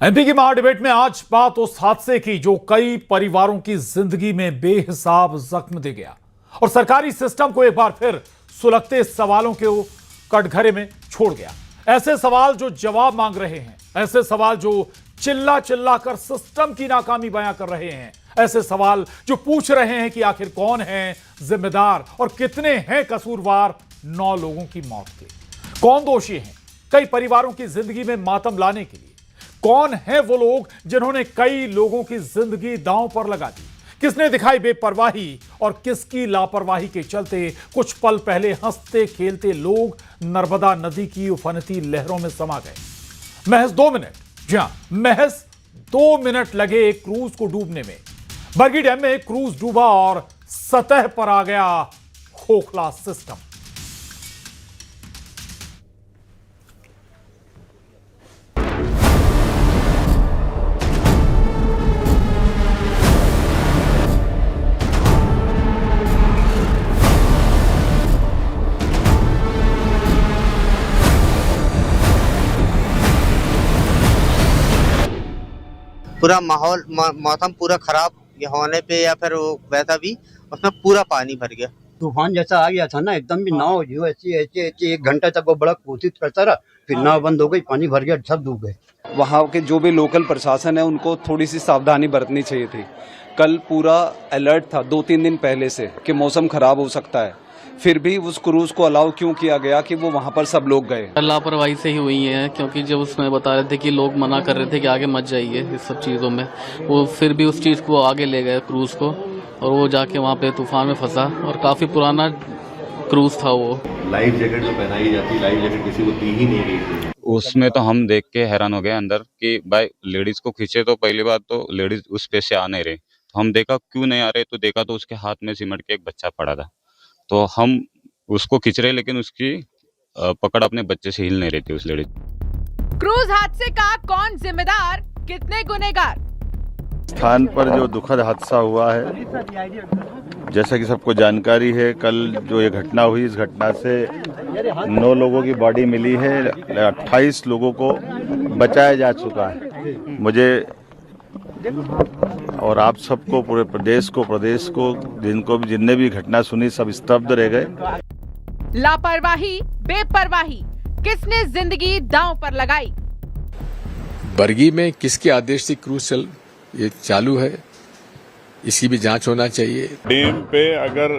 MP की महाडिबेट में आज बात उस हादसे की जो कई परिवारों की जिंदगी में बेहिसाब जख्म दे गया और सरकारी सिस्टम को एक बार फिर सुलगते सवालों के कटघरे में छोड़ गया। ऐसे सवाल जो जवाब मांग रहे हैं, ऐसे सवाल जो चिल्ला चिल्ला कर सिस्टम की नाकामी बयां कर रहे हैं, ऐसे सवाल जो पूछ रहे हैं कि आखिर कौन है जिम्मेदार और कितने हैं कसूरवार 9 लोगों की मौत के, कौन दोषी हैं कई परिवारों की जिंदगी में मातम लाने के लिए, कौन है वो लोग जिन्होंने कई लोगों की जिंदगी दांव पर लगा दी, किसने दिखाई बेपरवाही और किसकी लापरवाही के चलते कुछ पल पहले हंसते खेलते लोग नर्मदा नदी की उफनती लहरों में समा गए। महज 2 मिनट, जी हां, महज 2 मिनट लगे एक क्रूज को डूबने में। बरगी डैम में क्रूज डूबा और सतह पर आ गया खोखला सिस्टम। पूरा माहौल मौसम पूरा खराब होने पे या फिर वो वैसा भी उसमें पूरा पानी भर गया। तूफान जैसा आ गया था ना, एकदम भी नाव जो ऐसी 1 घंटा तक वो बड़ा कोशिश करता रहा, फिर नाव बंद हो गई, पानी भर गया, सब डूब गए। वहाँ के जो भी लोकल प्रशासन है उनको थोड़ी सी सावधानी बरतनी चाहिए थी। कल पूरा अलर्ट था 2-3 दिन पहले से कि मौसम खराब हो सकता है, फिर भी उस क्रूज को अलाउ क्यों किया गया कि वो वहाँ पर सब लोग गए? लापरवाही से ही हुई है, क्योंकि जब उसमें बता रहे थे कि लोग मना कर रहे थे कि आगे मत जाइए इस सब चीज़ों में, वो फिर भी उस चीज़ को आगे ले गए क्रूज को, और वो जाके वहाँ पे तूफान में फंसा और काफ़ी पुराना क्रूज था वो। लाइफ जैकेट जो पहनाई जाती, लाइफ जैकेट किसी को दी ही नहीं गई थी। उसमें तो हम देख के हैरान हो गए अंदर कि भाई लेडीज को खींचे, तो पहली बात तो लेडीज उस पे से आ नहीं रही, तो हम देखा क्यों नहीं आ रहे, तो देखा तो उसके हाथ में सिमट के एक बच्चा पड़ा था, तो हम उसको खींच रहे लेकिन उसकी पकड़ अपने बच्चे से हिल नहीं रही थी उस लेडीज। क्रूज हादसे का कौन जिम्मेदार, कितने गुनहगार? स्थान पर जो दुखद हादसा हुआ है, जैसा कि सबको जानकारी है, कल जो ये घटना हुई, इस घटना से 9 लोगों की बॉडी मिली है, 28 लोगों को बचाया जा चुका है। मुझे और आप सबको, पूरे प्रदेश को जिनने भी घटना सुनी, सब स्तब्ध रह गए। लापरवाही, बेपरवाही, किसने जिंदगी दांव पर लगाई? बरगी में किसके आदेश से क्रूज ये चालू है, इसकी भी जांच होना चाहिए। डैम पे अगर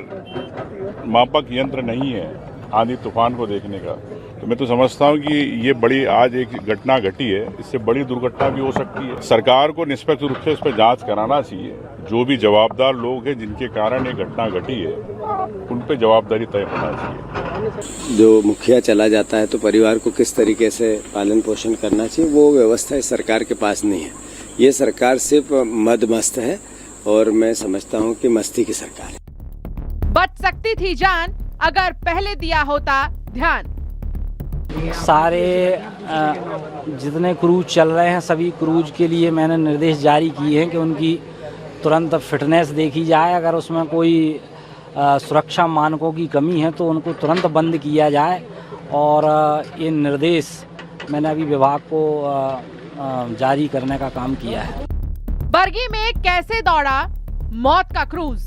मापक यंत्र नहीं है आंधी तूफान को देखने का, तो मैं तो समझता हूं कि ये बड़ी आज एक घटना घटी है, इससे बड़ी दुर्घटना भी हो सकती है। सरकार को निष्पक्ष रूप से इस पर जांच कराना चाहिए। जो भी जवाबदार लोग हैं जिनके कारण ये घटना घटी है, उन पे जवाबदारी तय होना चाहिए। जो मुखिया चला जाता है तो परिवार को किस तरीके से पालन पोषण करना चाहिए, वो व्यवस्था इस सरकार के पास नहीं है। ये सरकार सिर्फ मदमस्त है और मैं समझता हूँ कि मस्ती की सरकार है। बच सकती थी जान अगर पहले दिया होता ध्यान। सारे जितने क्रूज चल रहे हैं, सभी क्रूज के लिए मैंने निर्देश जारी किए हैं कि उनकी तुरंत फिटनेस देखी जाए। अगर उसमें कोई सुरक्षा मानकों की कमी है तो उनको तुरंत बंद किया जाए, और ये निर्देश मैंने अभी विभाग को जारी करने का काम किया है। बरगी में कैसे दौड़ा मौत का क्रूज?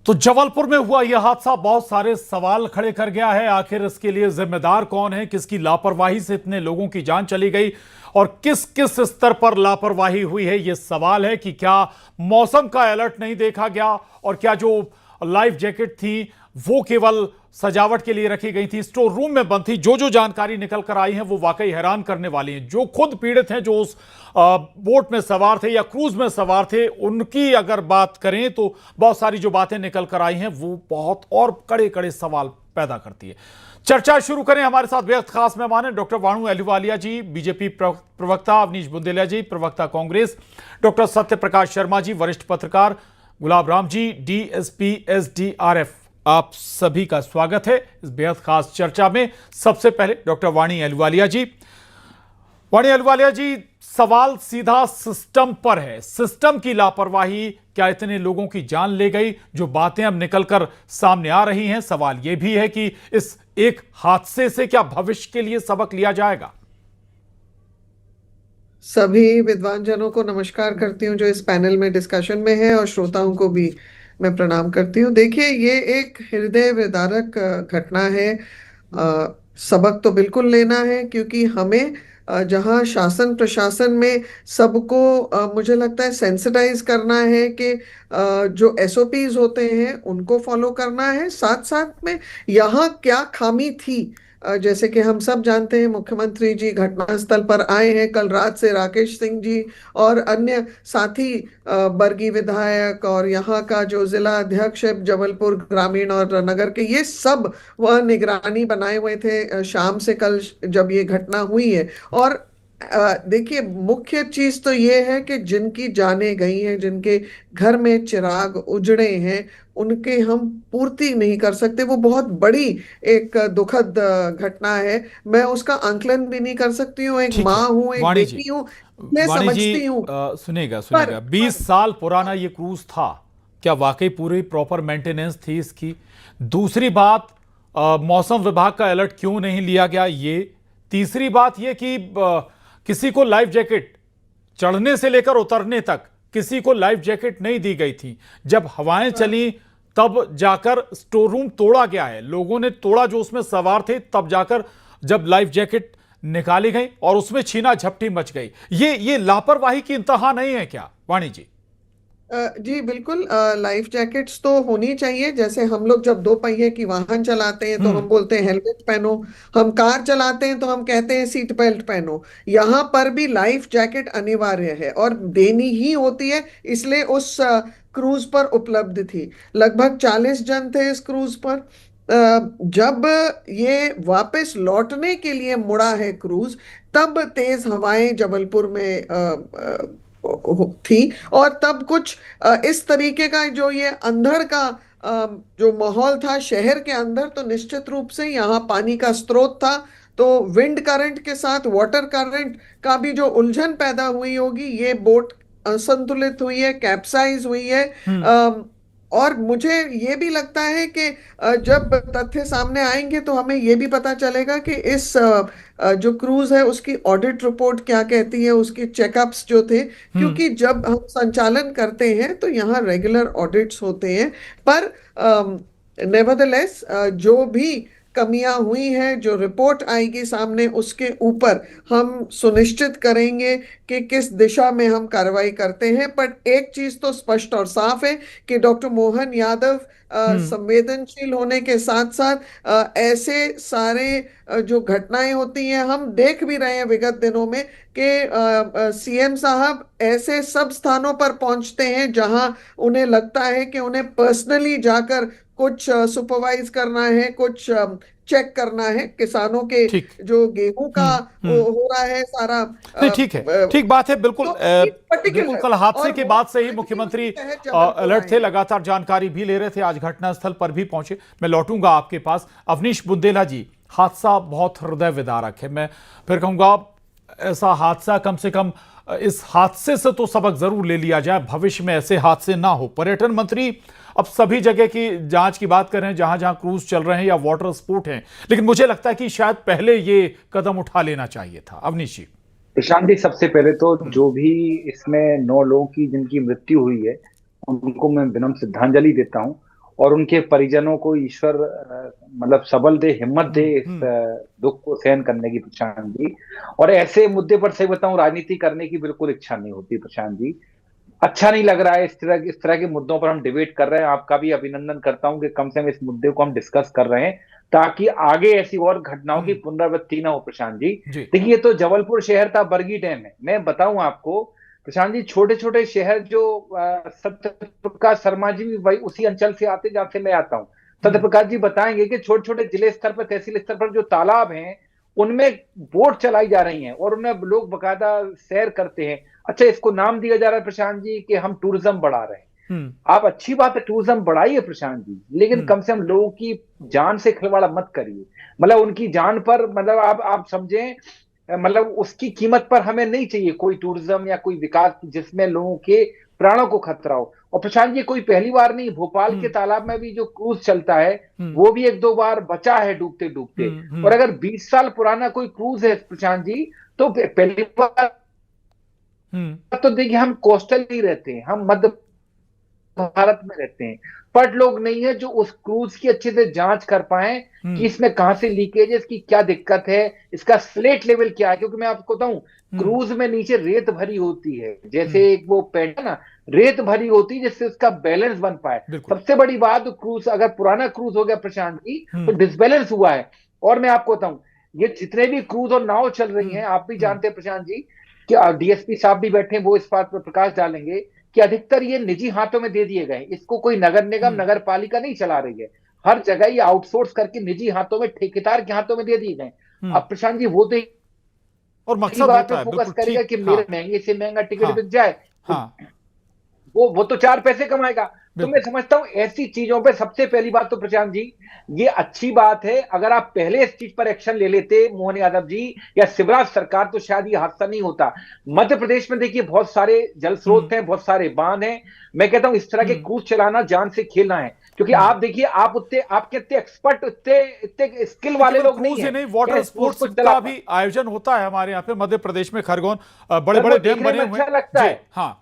तो जबलपुर में हुआ यह हादसा बहुत सारे सवाल खड़े कर गया है। आखिर इसके लिए जिम्मेदार कौन है, किसकी लापरवाही से इतने लोगों की जान चली गई और किस किस स्तर पर लापरवाही हुई है, यह सवाल है कि क्या मौसम का अलर्ट नहीं देखा गया और क्या जो लाइफ जैकेट थी वो केवल सजावट के लिए रखी गई थी, स्टोर रूम में बंद थी। जो जानकारी निकल कर आई है वो वाकई हैरान करने वाली है। जो खुद पीड़ित हैं, जो उस बोट में सवार थे या क्रूज में सवार थे, उनकी अगर बात करें तो बहुत सारी जो बातें निकल कर आई हैं वो बहुत और कड़े कड़े सवाल पैदा करती है। चर्चा शुरू करें। हमारे साथ बेहद खास मेहमान हैं डॉक्टर वाणु अहलूवालिया जी, बीजेपी प्रवक्ता अवनीश बुंदेला जी, प्रवक्ता कांग्रेस डॉक्टर सत्य प्रकाश शर्मा जी, वरिष्ठ पत्रकार गुलाब राम जी, डीएसपी एसडीआरएफ। आप सभी का स्वागत है इस बेहद खास चर्चा में। सबसे पहले डॉक्टर वाणी अहलूवालिया जी। वाणी अहलूवालिया जी, सवाल सीधा सिस्टम पर है। सिस्टम की लापरवाही क्या इतने लोगों की जान ले गई? जो बातें अब निकलकर सामने आ रही हैं, सवाल यह भी है कि इस एक हादसे से क्या भविष्य के लिए सबक लिया जाएगा? सभी विद्वान जनों को नमस्कार करती हूँ जो इस पैनल में डिस्कशन में है, और श्रोताओं को भी मैं प्रणाम करती हूँ। देखिए, ये एक हृदय विदारक घटना है। सबक तो बिल्कुल लेना है, क्योंकि हमें जहाँ शासन प्रशासन में सबको मुझे लगता है सेंसिटाइज करना है कि जो एसओपीज होते हैं उनको फॉलो करना है। साथ साथ में यहाँ क्या खामी थी, जैसे कि हम सब जानते हैं, मुख्यमंत्री जी घटनास्थल पर आए हैं। कल रात से राकेश सिंह जी और अन्य साथी बरगी विधायक और यहाँ का जो जिला अध्यक्ष है जबलपुर ग्रामीण और नगर के, ये सब वह निगरानी बनाए हुए थे शाम से कल जब ये घटना हुई है। और देखिए, मुख्य चीज तो ये है कि जिनकी जानें गई हैं, जिनके घर में चिराग उजड़े हैं, उनके हम पूर्ति नहीं कर सकते। वो बहुत बड़ी एक दुखद घटना है। मैं उसका आंकलन भी नहीं कर सकती हूँ। एक माँ हूँ, एक बेटी हूँ, मैं समझती हूँ। सुनेगा 20 साल पुराना ये क्रूज था, क्या वाकई पूरी प्रॉपर मेंटेनेंस थी इसकी? दूसरी बात, मौसम विभाग का अलर्ट क्यों नहीं लिया गया? ये तीसरी बात ये कि किसी को लाइफ जैकेट चढ़ने से लेकर उतरने तक किसी को लाइफ जैकेट नहीं दी गई थी। जब हवाएं चली तब जाकर स्टोर रूम तोड़ा गया है, लोगों ने तोड़ा जो उसमें सवार थे, तब जाकर जब लाइफ जैकेट निकाली गई और उसमें छीना झपटी मच गई। ये लापरवाही की इंतहा नहीं है क्या वाणी जी? जी बिल्कुल, लाइफ जैकेट्स तो होनी चाहिए। जैसे हम लोग जब दो पहिए की वाहन चलाते हैं तो हम बोलते हैं हेलमेट पहनो, हम कार चलाते हैं तो हम कहते हैं सीट बेल्ट पहनो। यहाँ पर भी लाइफ जैकेट अनिवार्य है और देनी ही होती है, इसलिए उस क्रूज पर उपलब्ध थी। लगभग 40 जन थे इस क्रूज पर। जब ये वापस लौटने के लिए मुड़ा है क्रूज, तब तेज हवाएं जबलपुर में थी और तब कुछ इस तरीके का जो ये अंधड़ का जो माहौल था शहर के अंदर, तो निश्चित रूप से यहाँ पानी का स्रोत था, तो विंड करंट के साथ वाटर करंट का भी जो उलझन पैदा हुई होगी, ये बोट असंतुलित हुई है, कैप्साइज हुई है। और मुझे ये भी लगता है कि जब तथ्य सामने आएंगे तो हमें ये भी पता चलेगा कि इस जो क्रूज है उसकी ऑडिट रिपोर्ट क्या कहती है, उसके चेकअप्स जो थे, क्योंकि जब हम संचालन करते हैं तो यहाँ रेगुलर ऑडिट्स होते हैं। पर नेवरदलेस जो भी कमियां हुई हैं, जो रिपोर्ट आएगी सामने, उसके ऊपर हम सुनिश्चित करेंगे कि किस दिशा में हम कार्रवाई करते हैं। पर एक चीज तो स्पष्ट और साफ है कि डॉक्टर मोहन यादव संवेदनशील होने के साथ साथ ऐसे सारे जो घटनाएं होती हैं, हम देख भी रहे हैं विगत दिनों में कि सीएम साहब ऐसे सब स्थानों पर पहुंचते हैं जहां उन्हें लगता है कि उन्हें पर्सनली जाकर कुछ सुपरवाइज करना है, कुछ चेक करना है। किसानों के जो गेहूं का हो रहा है सारा, ठीक है, ठीक बात है, बिल्कुल बिल्कुल। कल हादसे के बाद से ही मुख्यमंत्री अलर्ट थे, लगातार जानकारी भी ले रहे थे, आज घटनास्थल पर भी पहुंचे। मैं लौटूंगा आपके पास। अवनीश बुंदेला जी, हादसा बहुत हृदय विदारक है। मैं फिर कहूंगा ऐसा हादसा, कम से कम इस हादसे से तो सबक जरूर ले लिया जाए, भविष्य में ऐसे हादसे ना हो। पर्यटन मंत्री अब सभी जगह की जांच की बात कर रहे हैं, जहां जहां क्रूज चल रहे हैं या वाटर स्पोर्ट हैं, लेकिन मुझे लगता है कि शायद पहले ये कदम उठा लेना चाहिए था। अवनीश जी। प्रशांत जी, सबसे पहले तो जो भी इसमें 9 लोगों की जिनकी मृत्यु हुई है, उनको मैं विनम्र श्रद्धांजलि देता हूं और उनके परिजनों को ईश्वर मतलब सबल दे, हिम्मत दे इस दुख को सहन करने की। प्रशांत जी, और ऐसे मुद्दे पर सही बताऊं, राजनीति करने की बिल्कुल इच्छा नहीं होती प्रशांत जी। अच्छा नहीं लग रहा है इस तरह के मुद्दों पर हम डिबेट कर रहे हैं। आपका भी अभिनंदन करता हूं कि कम से कम इस मुद्दे को हम डिस्कस कर रहे हैं, ताकि आगे ऐसी और घटनाओं की पुनरावृत्ति ना हो। प्रशांत जी, देखिए, ये तो जबलपुर शहर था, बरगी डैम है। मैं बताऊं आपको प्रशांत जी, छोटे छोटे शहर जो सत्यप्रकाश शर्मा जी भी वही उसी अंचल से आते जहां से मैं आता हूँ। सत्यप्रकाश जी बताएंगे कि छोटे छोटे जिले स्तर पर, तहसील स्तर पर जो तालाब हैं, उनमें बोट चलाई जा रही हैं और उनमें लोग बकायदा सैर करते हैं। अच्छा, इसको नाम दिया जा रहा है प्रशांत जी कि हम टूरिज्म बढ़ा रहे हैं। आप अच्छी बात है, टूरिज्म बढ़ाइए प्रशांत जी, लेकिन कम से कम लोगों की जान से खिलवाड़ मत करिए। मतलब उनकी जान पर, मतलब आप समझें मतलब उसकी कीमत पर हमें नहीं चाहिए कोई टूरिज्म या कोई विकास जिसमें लोगों के प्राणों को खतरा हो। और प्रशांत जी कोई पहली बार नहीं, भोपाल के तालाब में भी जो क्रूज चलता है वो भी 1-2 बार बचा है डूबते डूबते। और अगर 20 साल पुराना कोई क्रूज है प्रशांत जी, तो पहली बार तो देखिए हम कोस्टल नहीं रहते हैं, हम मध्य भारत में रहते हैं, पर लोग नहीं है जो उस क्रूज की अच्छे से जांच कर पाए कि इसमें कहां से लीकेज है, इसकी क्या दिक्कत है, इसका स्लेट लेवल क्या है। क्योंकि मैं आपको बताऊं, क्रूज में नीचे रेत भरी होती है, जैसे एक वो पेंट है ना, रेत भरी होती है जिससे उसका बैलेंस बन पाए। सबसे बड़ी बात, क्रूज अगर पुराना क्रूज हो गया प्रशांत जी तो डिसबैलेंस हुआ है। और मैं आपको बताऊं, ये जितने भी क्रूज और नाव चल रही हैं, आप भी जानते हैं प्रशांत जी, कि डीएसपी साहब भी बैठे हैं, वो इस बात पर प्रकाश डालेंगे कि अधिकतर ये निजी हाथों में दे दिए गए। इसको कोई नगर निगम नगर पालिका नहीं चला रही है, हर जगह ये आउटसोर्स करके निजी हाथों में, ठेकेदार के हाथों में दे दिए गए। अब प्रशांत जी वो तो और मकसद बात पे फोकस करेगा कि मेरे महंगे से महंगा टिकट बिक जाए, वो तो 4 पैसे कमाएगा। तो मैं समझता हूं ऐसी चीजों पे सबसे पहली बात तो प्रशांत जी ये अच्छी बात है, अगर आप पहले इस चीज पर एक्शन ले लेते मोहन यादव जी या शिवराज सरकार, तो शायद ये हादसा नहीं होता। मध्य प्रदेश में देखिए बहुत सारे जल स्रोत हैं, बहुत सारे बांध हैं। मैं कहता हूं इस तरह के क्रूज चलाना जान से खेलना है, क्योंकि आप देखिए आपके इतने एक्सपर्ट, इतने स्किल वाले लोग नहीं है। वाटर स्पोर्ट्स का भी आयोजन होता है हमारे यहाँ पे मध्य प्रदेश में, खरगोन बड़े बड़े डैम बने हुए हैं। हाँ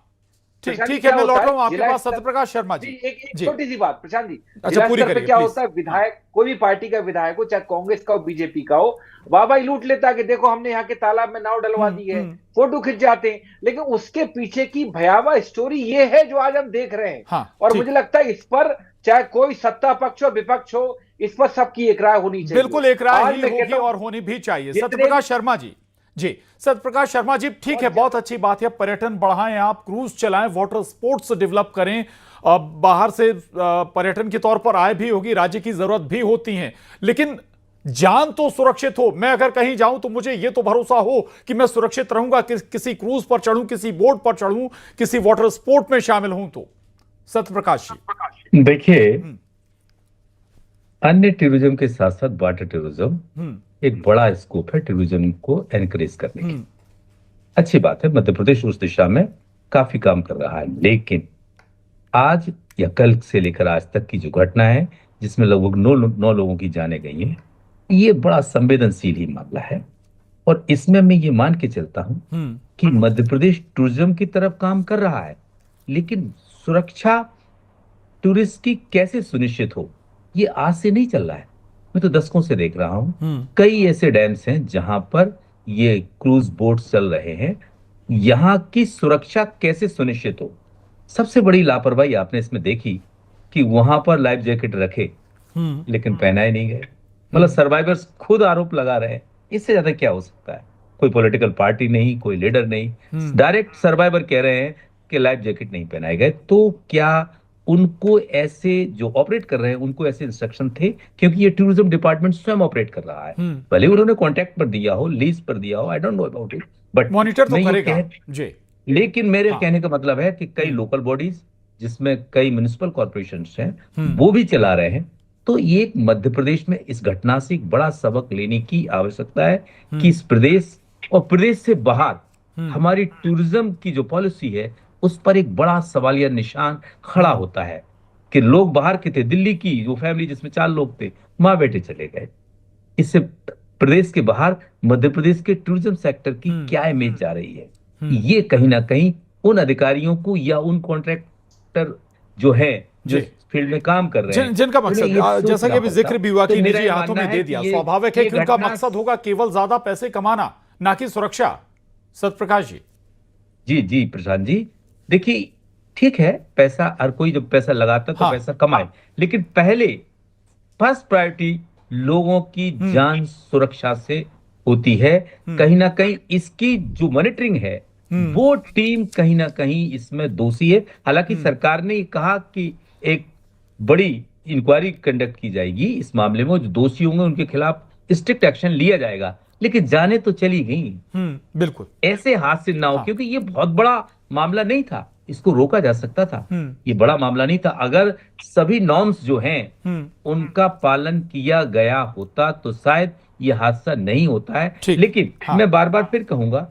ठीक है, मैं लौट रहा हूं आपके पास सत्यप्रकाश शर्मा जी। एक छोटी सी बात प्रशांत जी, अच्छा पूरी करिए। क्या होता है, विधायक कोई भी पार्टी का विधायक हो, चाहे कांग्रेस का हो बीजेपी का हो, वाह लूट लेता है कि देखो हमने यहाँ के तालाब में नाव डलवा दी है, फोटो खिंच जाते हैं। लेकिन उसके पीछे की भयावह स्टोरी ये है जो आज हम देख रहे हैं। और मुझे लगता है इस पर चाहे कोई सत्ता पक्ष हो विपक्ष हो, इस पर सबकी एक राय होनी चाहिए। बिल्कुल एक राय ही होगी और होनी भी चाहिए। सत्यप्रकाश शर्मा जी सत्यप्रकाश शर्मा जी, ठीक है, बहुत अच्छी बात है, पर्यटन बढ़ाएं, आप क्रूज चलाएं, वाटर स्पोर्ट्स डेवलप करें, बाहर से पर्यटन के तौर पर आय भी होगी, राज्य की जरूरत भी होती है, लेकिन जान तो सुरक्षित हो। मैं अगर कहीं जाऊं तो मुझे यह तो भरोसा हो कि मैं सुरक्षित रहूंगा, किसी क्रूज पर चढ़ूं, किसी बोट पर चढ़ूं, किसी वाटर स्पोर्ट में शामिल हूं। तो सत्यप्रकाश जी देखिए, अन्य टूरिज्म के साथ साथ वाटर टूरिज्म एक बड़ा स्कोप है टूरिज्म को एनकरेज करने की। अच्छी बात है, मध्य प्रदेश उस दिशा में काफी काम कर रहा है। लेकिन आज या कल से लेकर आज तक की जो घटना है, जिसमें लगभग 9 लोगों की जानें गई हैं, ये बड़ा संवेदनशील ही मामला है। और इसमें मैं ये मान के चलता हूं कि मध्य प्रदेश टूरिज्म की तरफ काम कर रहा है, लेकिन सुरक्षा टूरिस्ट की कैसे सुनिश्चित हो, ये आज से नहीं चल रहा है। मैं तो दशकों से देख रहा हूं, कई ऐसे डैम्स हैं जहां पर ये क्रूज बोट चल रहे हैं, यहां की सुरक्षा कैसे सुनिश्चित हो। सबसे बड़ी लापरवाही आपने इसमें देखी कि वहां पर लाइफ जैकेट रखे लेकिन पहनाए नहीं गए। मतलब सर्वाइवर्स खुद आरोप लगा रहे हैं, इससे ज्यादा क्या हो सकता है। कोई पॉलिटिकल पार्टी नहीं, कोई लीडर नहीं, डायरेक्ट सर्वाइवर कह रहे हैं कि लाइफ जैकेट नहीं पहनाए गए। तो क्या उनको ऐसे जो ऑपरेट कर रहे हैं उनको ऐसे इंस्ट्रक्शन थे? क्योंकि ये टूरिज्म डिपार्टमेंट स्वयं ऑपरेट कर रहा है, भले उन्होंने कॉन्ट्रैक्ट पर दिया हो, लीज पर दिया हो, I don't know about it, but monitor तो करेगा जी। लेकिन मेरे कहने का मतलब है कि कई लोकल बॉडीज, जिसमें कई म्युनिसिपल कॉर्पोरेशंस हैं, वो भी चला रहे हैं। तो ये मध्य प्रदेश में इस घटना से एक बड़ा सबक लेने की आवश्यकता है कि इस प्रदेश और प्रदेश से बाहर हमारी टूरिज्म की जो पॉलिसी है उस पर एक बड़ा सवालिया निशान खड़ा होता है कि लोग बाहर के थे, दिल्ली की जो फैमिली जिसमें 4 लोग थे, माँ बेटे चले गए। इससे प्रदेश के बाहर मध्य प्रदेश के टूरिज्म सेक्टर की क्या इमेज जा रही है, ये कहीं ना कहीं उन अधिकारियों को या उन कॉन्ट्रैक्टर जो है जो फील्ड में काम कर रहे हैं, जिनका मकसद, जैसा कि अभी जिक्र भी हुआ कि निजी हाथों में दे दिया, स्वाभाविक है कि उनका मकसद होगा केवल ज्यादा पैसे कमाना, ना कि सुरक्षा। सत्यप्रकाश जी। जी प्रशांत जी, देखिए ठीक है, पैसा हर कोई जब पैसा लगाता तो पैसा कमाए, लेकिन पहले फर्स्ट प्रायोरिटी लोगों की जान सुरक्षा से होती है। कहीं ना कहीं इसकी जो मॉनिटरिंग है वो टीम कहीं ना कहीं इसमें दोषी है। हालांकि सरकार ने कहा कि एक बड़ी इंक्वायरी कंडक्ट की जाएगी इस मामले में, जो दोषी होंगे उनके खिलाफ स्ट्रिक्ट एक्शन लिया जाएगा, लेकिन जाने तो चली गई। बिल्कुल ऐसे हादसे ना हो, क्योंकि ये बहुत बड़ा मामला नहीं था, इसको रोका जा सकता था। ये बड़ा मामला नहीं था। अगर सभी नॉर्म्स जो हैं उनका पालन किया गया होता तो शायद ये हादसा नहीं होता है। लेकिन मैं बार बार फिर कहूंगा,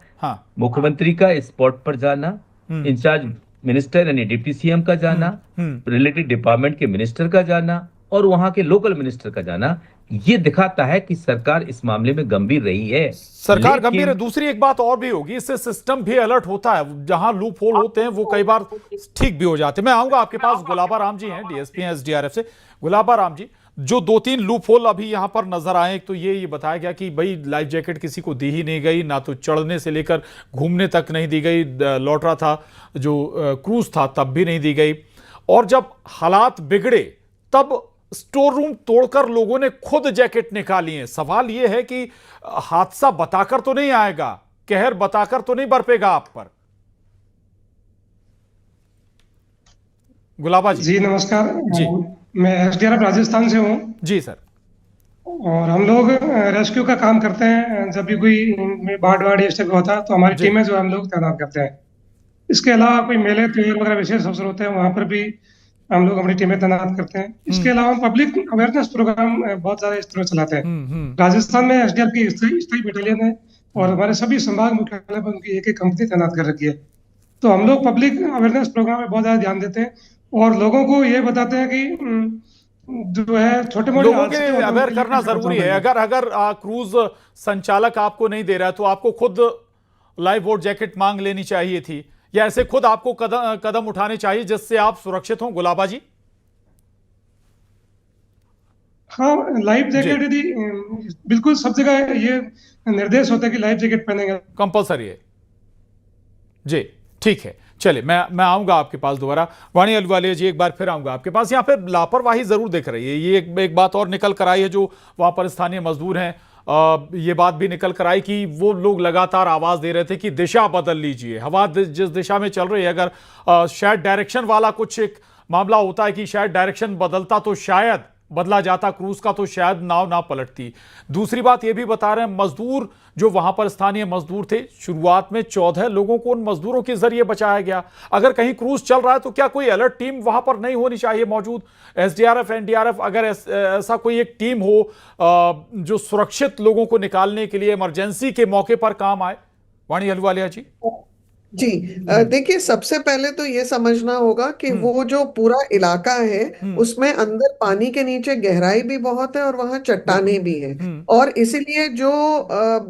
मुख्यमंत्री का स्पॉट पर जाना, इंचार्ज मिनिस्टर यानी डिप्टी सीएम का जाना, रिलेटेड डिपार्टमेंट के मिनिस्टर का जाना और वहां के लोकल मिनिस्टर का जाना, ये दिखाता है कि सरकार इस मामले में गंभीर रही है। सरकार गंभीर है। दूसरी एक बात और भी होगी, इससे सिस्टम भी अलर्ट होता है। जहां लूप होल होते हैं वो कई बार ठीक भी हो जाते हैं। मैं आऊंगा आपके पास, गुलाबा राम जी हैं, डीएसपी हैं एसडीआरएफ से। गुलाबा राम जी, जो 2-3 लूप होल अभी यहां पर नजर आए, एक तो ये बताया गया कि भाई लाइफ जैकेट किसी को दी ही नहीं गई, ना तो चढ़ने से लेकर घूमने तक नहीं दी गई, लौट रहा था जो क्रूज था तब भी नहीं दी गई, और जब हालात बिगड़े तब स्टोर रूम तोड़कर लोगों ने खुद जैकेट निकाली है। सवाल यह है कि हादसा बताकर तो नहीं आएगा, कहर बताकर तो नहीं बरपेगा आप पर। गुलाबा जी। जी नमस्कार जी, मैं एसडीआरएफ राजस्थान से हूँ। जी सर। और हम लोग रेस्क्यू का काम करते हैं। जब भी कोई बाढ़ इस टाइप का होता है तो हमारी टीमें जो हम लोग तैनात करते हैं। इसके अलावा कोई मेले त्योहार वगैरह विशेष अवसर होते हैं, वहां पर भी हम लोग अपनी टीमें तैनात करते हैं। इसके अलावा पब्लिक अवेयरनेस प्रोग्राम बहुत सारे इस तरह चलाते हैं। राजस्थान में एसडीआर की स्थायी बटालियन है और हमारे सभी संभाग मुख्यालय पर उनकी एक कंपनी तैनात कर रखी है। तो हम लोग पब्लिक अवेयरनेस प्रोग्राम में बहुत ज्यादा ध्यान देते हैं और लोगों को ये बताते हैं कि जो है छोटे मोटे लोगों के अवेयर करना जरूरी है। अगर क्रूज संचालक आपको नहीं दे रहा है तो आपको खुद लाइफ बोट जैकेट मांग लेनी चाहिए थी, या ऐसे खुद आपको कदम उठाने चाहिए जिससे आप सुरक्षित हों। गुलाबा जी। हाँ, लाइफ जैकेट यदि बिल्कुल सब जगह ये निर्देश होता है कि लाइफ जैकेट पहनेंगे, कंपलसरी है जी। ठीक है, चलिए मैं आऊंगा आपके पास दोबारा। वाणी अहलुवालिया जी, एक बार फिर आऊंगा आपके पास। यहाँ पे लापरवाही जरूर दिख रही है। ये एक बात और निकल कर आई है, जो वहां पर स्थानीय मजदूर हैं, ये बात भी निकल कर आई कि वो लोग लगातार आवाज दे रहे थे कि दिशा बदल लीजिए। हवा जिस दिशा में चल रही है, अगर शायद डायरेक्शन वाला कुछ एक मामला होता है कि शायद डायरेक्शन बदलता तो शायद बदला जाता क्रूज का, तो शायद नाव ना पलटती। दूसरी बात ये भी बता रहे हैं मजदूर, जो वहां पर स्थानीय मजदूर थे, शुरुआत में 14 लोगों को उन मजदूरों के जरिए बचाया गया। अगर कहीं क्रूज चल रहा है तो क्या कोई अलर्ट टीम वहां पर नहीं होनी चाहिए मौजूद? एसडीआरएफ, एनडीआरएफ, अगर ऐसा कोई एक टीम हो जो सुरक्षित लोगों को निकालने के लिए इमरजेंसी के मौके पर काम आए। वाणी अहलुवालिया जी। जी देखिए, सबसे पहले तो ये समझना होगा कि वो जो पूरा इलाका है उसमें अंदर पानी के नीचे गहराई भी बहुत है और वहां चट्टाने भी हैं, और इसीलिए जो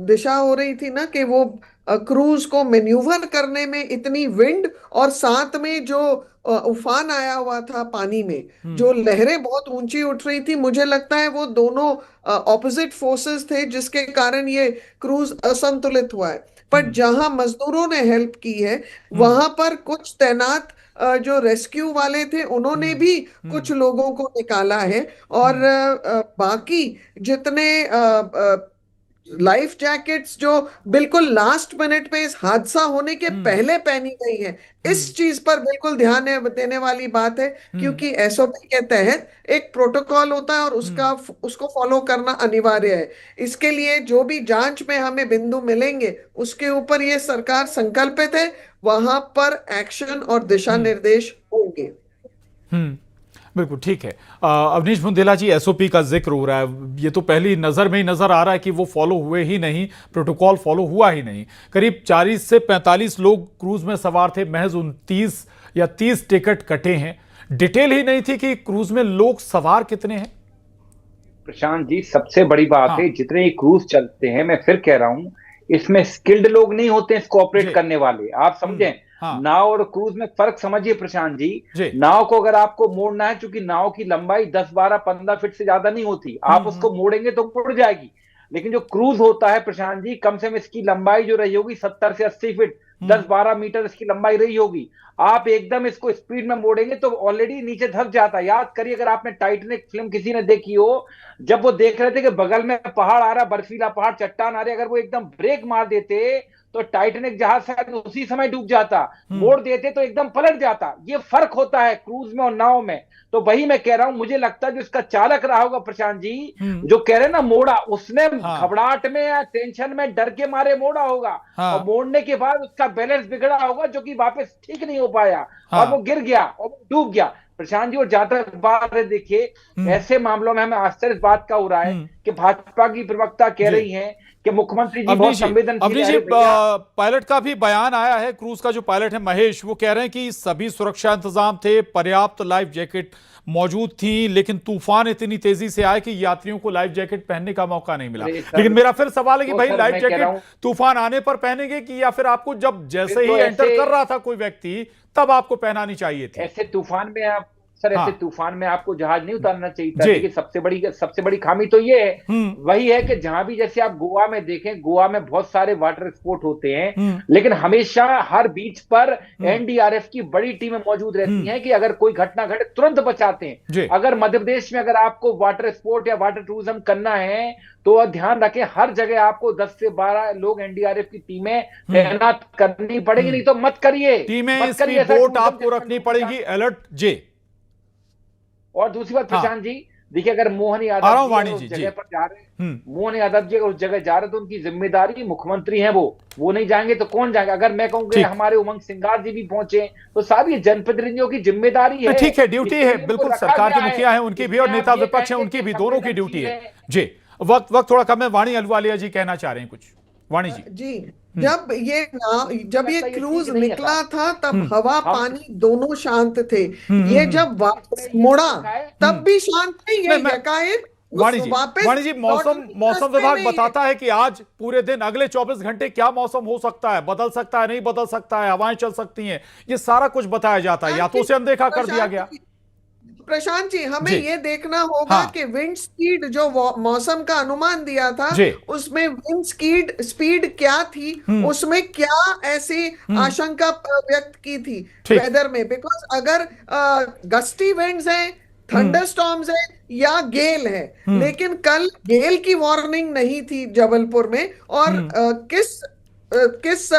दिशा हो रही थी ना कि वो क्रूज को मैन्यूवर करने में इतनी विंड और साथ में जो उफान आया हुआ था पानी में, जो लहरें बहुत ऊंची उठ रही थी, मुझे लगता है वो दोनों ऑपोजिट फोर्सेस थे जिसके कारण ये क्रूज असंतुलित हुआ है। पर जहां मजदूरों ने हेल्प की है वहां पर कुछ तैनात जो रेस्क्यू वाले थे उन्होंने भी कुछ लोगों को निकाला है, और बाकी जितने लाइफ जैकेट्स जो बिल्कुल लास्ट मिनट पे इस हादसा होने के पहले पहनी गई है, इस चीज पर बिल्कुल ध्यान देने वाली बात है, क्योंकि एसओपी के तहत एक प्रोटोकॉल होता है और उसको फॉलो करना अनिवार्य है। इसके लिए जो भी जांच में हमें बिंदु मिलेंगे उसके ऊपर ये सरकार संकल्पित है, वहां पर एक्शन और दिशा निर्देश होंगे। बिल्कुल ठीक है। अवनीश बुंदेला जी, एसओपी का जिक्र हो रहा है, ये तो पहली नज़र में ही नज़र आ रहा है कि वो फॉलो हुए ही नहीं, प्रोटोकॉल फॉलो हुआ ही नहीं। करीब 40 से 45 लोग क्रूज में सवार थे, महज 29 या 30 टिकट कटे हैं। डिटेल ही नहीं थी कि क्रूज में लोग सवार कितने हैं। प्रशांत जी, सबसे बड़ी बात है, जितने क्रूज चलते हैं, मैं फिर कह रहा हूं, इसमें स्किल्ड लोग नहीं होते इसको ऑपरेट करने वाले। आप समझें, नाव और क्रूज में फर्क समझिए प्रशांत जी। नाव को अगर आपको मोड़ना है, क्योंकि नाव की लंबाई 10, 12, 15 फीट से ज्यादा नहीं होती, आप उसको मोड़ेंगे तो उड़ जाएगी। लेकिन जो क्रूज होता है प्रशांत जी, कम से कम इसकी लंबाई जो रही होगी 70 से 80 फीट, 10-12 मीटर इसकी लंबाई रही होगी। आप एकदम इसको स्पीड में मोड़ेंगे तो ऑलरेडी नीचे धंस जाता है। याद करिए, अगर आपने टाइटैनिक फिल्म किसी ने देखी हो, जब वो देख रहे थे कि बगल में पहाड़ आ रहा, बर्फीला पहाड़, चट्टान आ रही, अगर वो एकदम ब्रेक मार देते तो टाइटैनिक जहाज शायद उसी समय डूब जाता, मोड़ देते तो एकदम पलट जाता। ये फर्क होता है क्रूज में और नाव में। तो वही मैं कह रहा हूं, मुझे लगता है जो इसका चालक रहा होगा प्रशांत जी, जो कह रहे ना मोड़ा, उसने घबराहट में या टेंशन में डर के मारे मोड़ा होगा, और मोड़ने के बाद उसका बैलेंस बिगड़ा होगा, जो कि वापस ठीक नहीं हो पाया और वो गिर गया और डूब गया। प्रशांत जी, और जहां तक बात है, देखिए ऐसे मामलों में हमें आश्चर्य इस बात का हो रहा है कि भाजपा की प्रवक्ता कह रही हैं कि मुख्यमंत्री जी बहुत संवेदनशील है। पायलट का भी बयान आया है, क्रूज का जो पायलट है महेश, वो कह रहे हैं कि सभी सुरक्षा इंतजाम थे, पर्याप्त लाइफ जैकेट मौजूद थी, लेकिन तूफान इतनी तेजी से आया कि यात्रियों को लाइफ जैकेट पहनने का मौका नहीं मिला। लेकिन मेरा फिर सवाल है कि भाई लाइफ जैकेट तूफान आने पर पहनेंगे कि या फिर आपको जब जैसे ही एंटर कर रहा था कोई व्यक्ति तब आपको पहनानी चाहिए थी? ऐसे तूफान में आप सर, ऐसे तूफान में आपको जहाज नहीं उतारना चाहिए था। लेकिन सबसे बड़ी खामी तो ये है, वही है कि जहां भी, जैसे आप गोवा में देखें, गोवा में बहुत सारे वाटर स्पोर्ट होते हैं, लेकिन हमेशा हर बीच पर एनडीआरएफ की बड़ी टीमें मौजूद रहती हैं कि अगर कोई घटना घटे तुरंत बचाते हैं। अगर मध्य प्रदेश में अगर आपको वाटर स्पोर्ट या वाटर टूरिज्म करना है तो ध्यान रखें, हर जगह आपको 10 से 12 लोग एनडीआरएफ की टीमें तैनात करनी पड़ेगी, नहीं तो मत करिए। टीमें बोट आपको रखनी पड़ेगी अलर्ट जे। और दूसरी बात प्रशांत जी, देखिए अगर मोहन यादव जी उस जगह पर जा रहे हैं, मोहन यादव जी उस जगह जा रहे तो उनकी जिम्मेदारी, मुख्यमंत्री हैं वो नहीं जाएंगे तो कौन जाएगा? अगर मैं कहूंगा हमारे उमंग सिंगार जी भी पहुंचे तो सारी जनप्रतिनिधियों की जिम्मेदारी है। ठीक है, ड्यूटी है, बिल्कुल सरकार के मुखिया है उनकी भी और नेता विपक्ष है उनकी भी, दोनों की ड्यूटी है जी। वक्त थोड़ा कम है, वाणी अहलुवालिया जी कहना चाह रहे हैं कुछ। वाणी जी, जब ये क्रूज निकला था तब हवा पानी दोनों शांत थे। ये जब वापस मुड़ा तब भी शांत नहीं है। यकायक वाणी जी, मौसम विभाग बताता है कि आज पूरे दिन, अगले 24 घंटे क्या मौसम हो सकता है, बदल सकता है, नहीं बदल सकता है, हवाएं चल सकती हैं, ये सारा कुछ बताया जाता है, या तो उसे अनदेखा कर दिया गया। प्रशांत जी, हमें ये देखना होगा कि विंड स्पीड जो मौसम का अनुमान दिया था उसमें विंड स्पीड क्या थी, उसमें क्या ऐसी आशंका व्यक्त की थी वेदर में। बिकॉज अगर गस्टी विंड्स हैं, थंडरस्टॉर्म्स है या गेल है, लेकिन कल गेल की वार्निंग नहीं थी जबलपुर में, और किस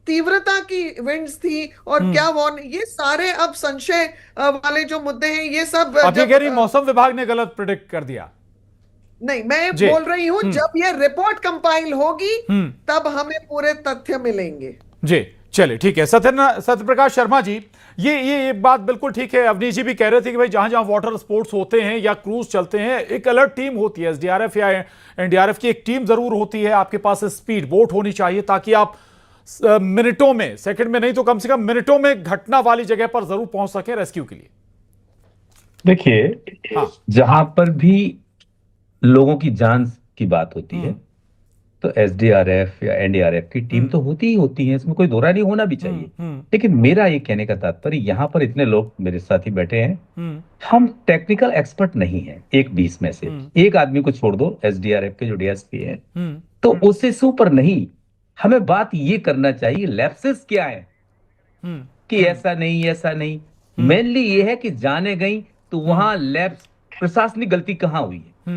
तीव्रता की विंड्स थी और क्या वार्निंग, ये सारे अब संशय वाले जो मुद्दे हैं, ये सब मौसम विभाग ने गलत प्रेडिक्ट कर दिया। नहीं, मैं बोल रही हूं जब ये रिपोर्ट कंपाइल होगी तब हमें पूरे तथ्य मिलेंगे जी। चलिए ठीक है, सत्यप्रकाश शर्मा जी, ये बात बिल्कुल ठीक है। अवनीश जी भी कह रहे थे कि भाई जहां जहां वाटर स्पोर्ट्स होते हैं या क्रूज चलते हैं, एक अलर्ट टीम होती है, एसडीआरएफ या एनडीआरएफ की एक टीम जरूर होती है, आपके पास स्पीड बोट होनी चाहिए ताकि आप मिनटों में, सेकंड में नहीं तो कम से कम मिनटों में घटना वाली जगह पर जरूर पहुंच सके रेस्क्यू के लिए। देखिए, जहां पर भी लोगों की जान की बात होती है तो एसडीआरएफ या एनडीआरएफ की टीम तो होती ही होती है, इसमें कोई दोहरा नहीं होना भी चाहिए। लेकिन मेरा ये कहने का तात्पर्य, यहाँ पर इतने लोग मेरे साथी बैठे हैं, हम टेक्निकल एक्सपर्ट नहीं है। एक 20 में से एक आदमी को छोड़ दो, एसडीआरएफ के जो डीएसपी है, तो उससे सुपर नहीं, हमें बात ये करना चाहिए लैप्सेस क्या है कि ऐसा नहीं। मेनली ये है कि जाने गई तो वहां लैप्स, प्रशासनिक गलती कहां हुई है,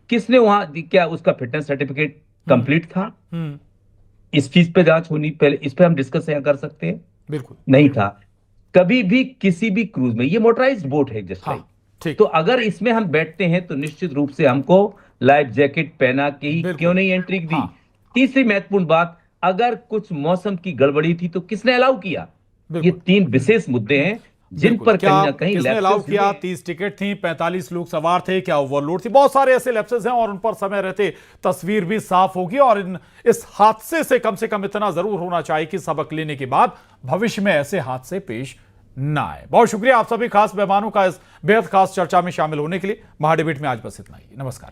किसने वहां, क्या उसका फिटनेस सर्टिफिकेट कंप्लीट था, इस चीज पे जांच होनी, पहले इस पे हम डिस्कस यहाँ कर सकते हैं। बिल्कुल नहीं था कभी भी किसी भी क्रूज में, ये मोटराइज्ड बोट है जस्ट लाइक, तो अगर इसमें हम बैठते हैं तो निश्चित रूप से हमको लाइफ जैकेट पहना के ही क्यों नहीं एंट्री दी। तीसरी महत्वपूर्ण बात, अगर कुछ मौसम की गड़बड़ी थी तो किसने अलाउ किया? ये 3 विशेष मुद्दे हैं जिन पर कहीं ना कहीं किसने अलाउ किया। 30 टिकट थी, 45 लोग सवार थे, क्या ओवरलोड थी, बहुत सारे ऐसे लैप्सेस हैं और उन पर समय रहते तस्वीर भी साफ होगी। और इस हादसे से कम इतना जरूर होना चाहिए कि सबक लेने के बाद भविष्य में ऐसे हादसे पेश ना आए। बहुत शुक्रिया आप सभी खास मेहमानों का इस बेहद खास चर्चा में शामिल होने के लिए। महाडिबेट में आज बस इतना ही, नमस्कार।